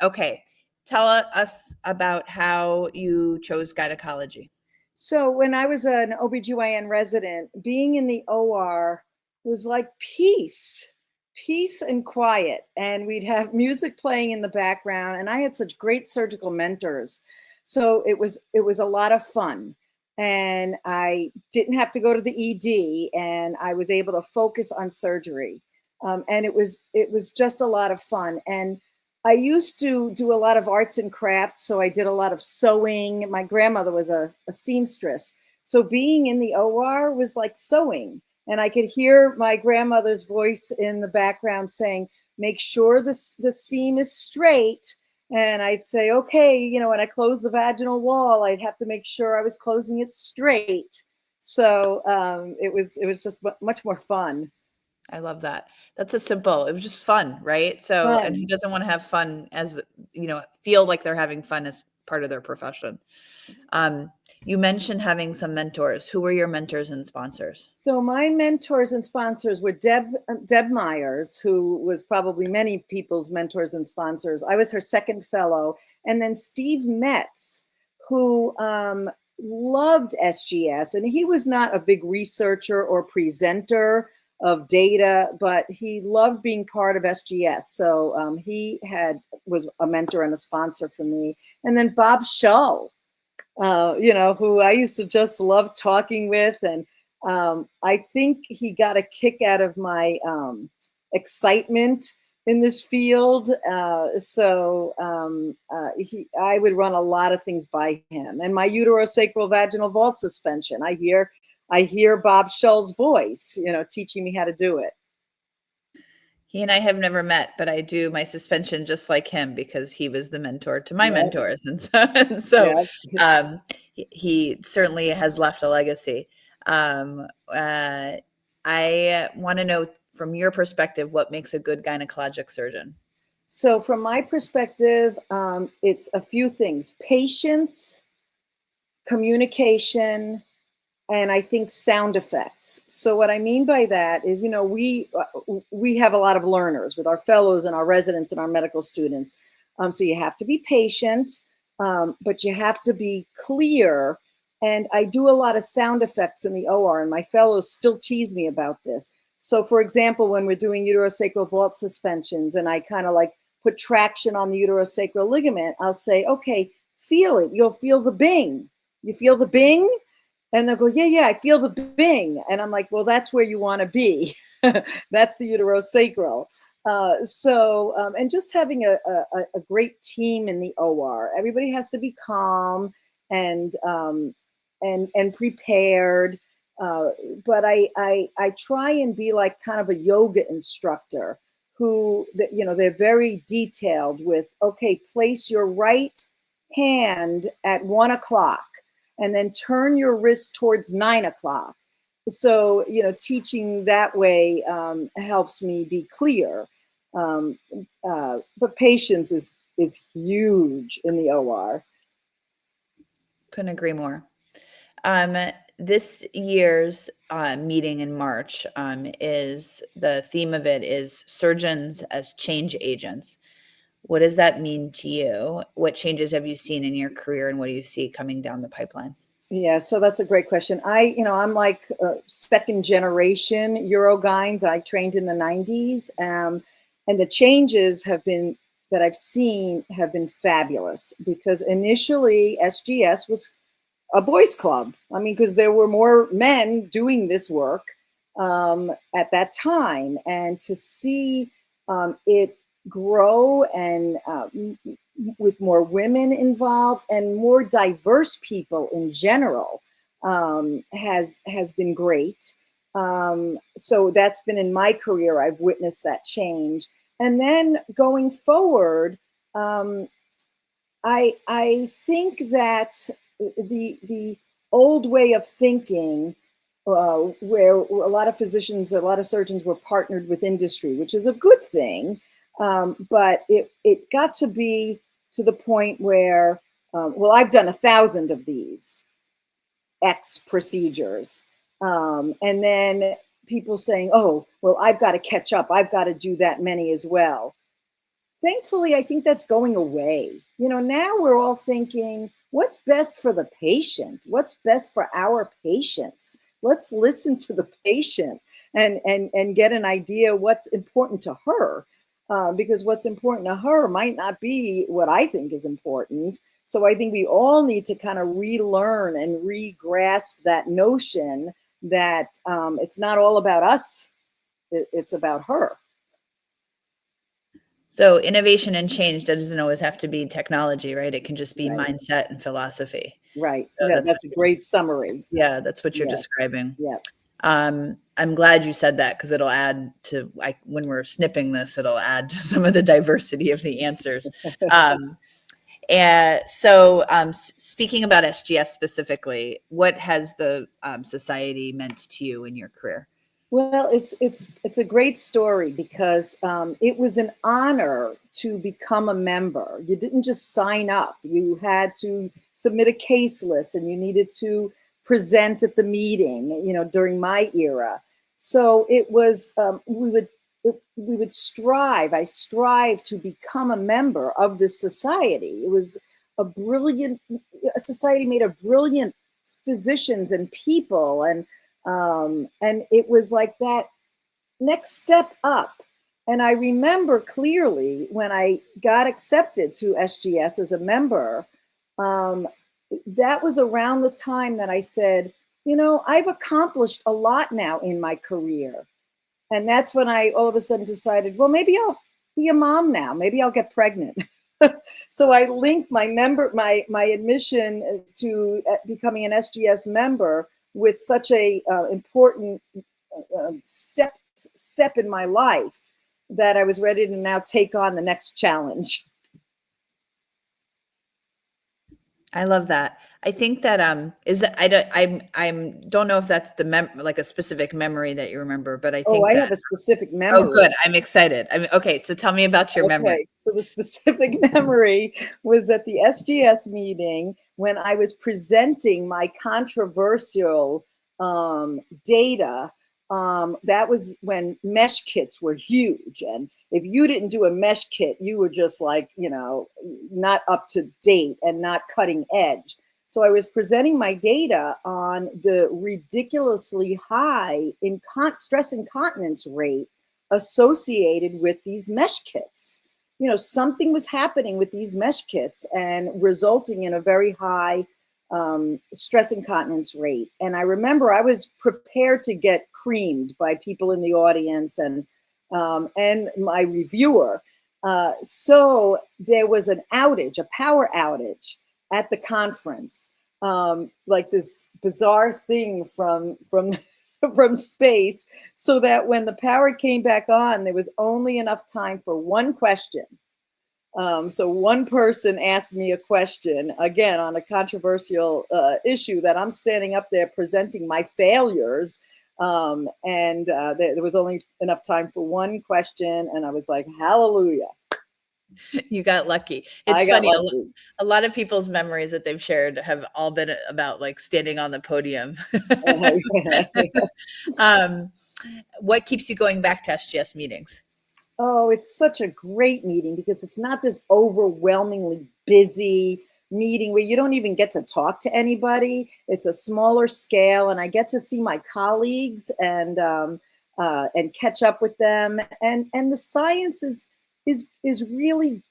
Okay. Tell us about how you chose gynecology. So when I was an OBGYN resident, being in the OR was like peace and quiet. And we'd have music playing in the background. And I had such great surgical mentors. So it was a lot of fun. And I didn't have to go to the ED, and I was able to focus on surgery. And it was just a lot of fun. And I used to do a lot of arts and crafts, so I did a lot of sewing. My grandmother was a seamstress. So being in the OR was like sewing. And I could hear my grandmother's voice in the background saying, make sure the seam is straight. And I'd say, okay, when I close the vaginal wall, I'd have to make sure I was closing it straight. So it was just much more fun. I love that. That's a simple. It was just fun, right? So, and who Fun. doesn't want to have fun feel like they're having fun as part of their profession? Um, you mentioned having some mentors. Who were your mentors and sponsors? So my mentors and sponsors were Deb Myers, who was probably many people's mentors and sponsors. I was her second fellow, and then Steve Metz, who loved SGS, and he was not a big researcher or presenter of data, but he loved being part of SGS. So he was a mentor and a sponsor for me. And then Bob Shull, who I used to just love talking with. And I think he got a kick out of my excitement in this field. I would run a lot of things by him. And my uterosacral vaginal vault suspension, I hear Bob Shull's voice, teaching me how to do it. He and I have never met, but I do my suspension just like him because he was the mentor to my Yeah, mentors. And so yeah. he certainly has left a legacy. Um, uh, I want to know from your perspective, what makes a good gynecologic surgeon? So from my perspective, it's a few things: patience, communication, and I think sound effects. So what I mean by that is, we have a lot of learners with our fellows and our residents and our medical students. So you have to be patient, but you have to be clear. And I do a lot of sound effects in the OR, and my fellows still tease me about this. So for example, when we're doing uterosacral vault suspensions and I kind of like put traction on the uterosacral ligament, I'll say, okay, feel it. You'll feel the bing. You feel the bing? And they'll go, yeah, I feel the bing. And I'm like, well, that's where you want to be. That's the uterosacral. And just having a great team in the OR. Everybody has to be calm and prepared. But I try and be like kind of a yoga instructor who, they're very detailed with, okay, place your right hand at 1 o'clock and then turn your wrist towards 9 o'clock. So, teaching that way helps me be clear. But patience is huge in the OR. Couldn't agree more. This year's meeting in March is the theme of it is surgeons as change agents. What does that mean to you? What changes have you seen in your career, and what do you see coming down the pipeline? Yeah, so that's a great question. I'm like second generation Urogynes. I trained in the 90s, and the changes that I've seen have been fabulous, because initially SGS was a boys' club. I mean, because there were more men doing this work at that time, and to see it grow and with more women involved and more diverse people in general has been great. So that's been in my career. I've witnessed that change, and then going forward, I think that the old way of thinking, where a lot of physicians, a lot of surgeons were partnered with industry, which is a good thing, but it got to be to the point where, well, I've done 1,000 of these X procedures, and then people saying, oh, well, I've got to catch up. I've got to do that many as well. thankfully, I think that's going away. Now we're all thinking, what's best for the patient? What's best for our patients? Let's listen to the patient and get an idea what's important to her, because what's important to her might not be what I think is important. So I think we all need to kind of relearn and re-grasp that notion that it's not all about us, it's about her. So innovation and change doesn't always have to be technology, right? It can just be Right. mindset and philosophy. Right. So Yeah, that's a great summary. yeah, that's what you're Yes. describing. Yeah. I'm glad you said that, because it'll add to, when we're snipping this, it'll add to some of the diversity of the answers. And so, speaking about SGS specifically, what has the society meant to you in your career? Well, it's a great story because it was an honor to become a member. You didn't just sign up; you had to submit a case list, and you needed to present at the meeting. During my era, so it was we would strive. I strive to become a member of this society. It was a society made of brilliant physicians and people, and it was like that next step up. And I remember clearly when I got accepted to SGS as a member, um, that was around the time that I said, I've accomplished a lot now in my career. And that's when I all of a sudden decided, well, maybe I'll be a mom now. Maybe I'll get pregnant. So I linked my admission to becoming an SGS member with such a important step in my life that I was ready to now take on the next challenge. I love that. I think that I don't know if that's like a specific memory that you remember, but I think I that. have a specific Oh, memory. good. I'm excited. Okay. So tell me about your memory. Okay, so the specific memory was at the SGS meeting when I was presenting my controversial data. That was when mesh kits were huge. And if you didn't do a mesh kit, you were just like, not up to date and not cutting edge. So I was presenting my data on the ridiculously high stress incontinence rate associated with these mesh kits. Something was happening with these mesh kits and resulting in a very high stress incontinence rate. And I remember I was prepared to get creamed by people in the audience and my reviewer. So there was an outage, a power outage at the conference, like this bizarre thing from from space, so that when the power came back on, there was only enough time for one question. So one person asked me a question, again, on a controversial issue that I'm standing up there presenting my failures. And there was only enough time for one question. And I was like, hallelujah. You got lucky. I It's got funny. lucky. A lot of people's memories that they've shared have all been about like standing on the podium. What keeps you going back to SGS meetings? Oh, it's such a great meeting because it's not this overwhelmingly busy meeting where you don't even get to talk to anybody. It's a smaller scale, and I get to see my colleagues and catch up with them. And the science is really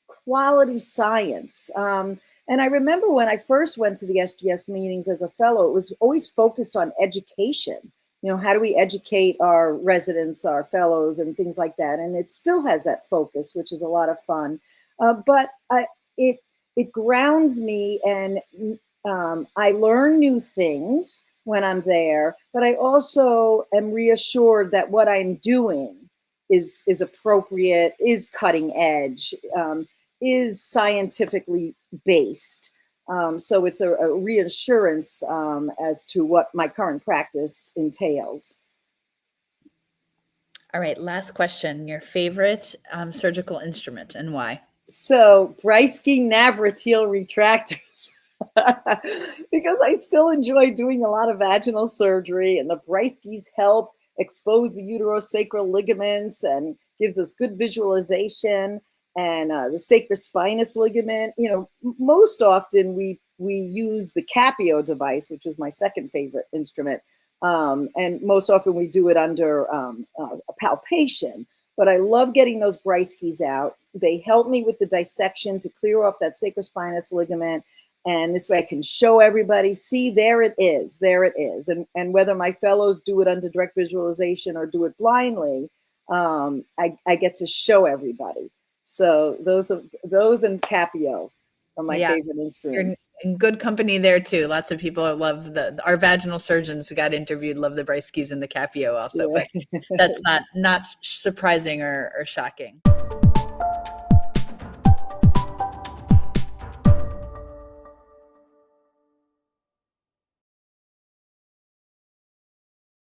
quality science. And I remember when I first went to the SGS meetings as a fellow, it was always focused on education. How do we educate our residents, our fellows, and things like that? And it still has that focus, which is a lot of fun. But it grounds me, and I learn new things when I'm there. But I also am reassured that what I'm doing is appropriate, is cutting edge, is scientifically based. So it's a reassurance as to what my current practice entails. All right, last question. Your favorite surgical instrument and why? So Breisky Navratil retractors. Because I still enjoy doing a lot of vaginal surgery, and the Breiskys help expose the uterosacral ligaments and gives us good visualization. and the sacrospinous ligament. Most often we use the Capio device, which is my second favorite instrument. And most often we do it under a palpation. But I love getting those Breiskys out. They help me with the dissection to clear off that sacrospinous ligament. And this way I can show everybody, see, there it is. And whether my fellows do it under direct visualization or do it blindly, I get to show everybody. So those and Capio are my favorite instruments. You're in good company there too. Lots of people love our vaginal surgeons who got interviewed love the Breiskys and the Capio also, but that's not surprising or shocking.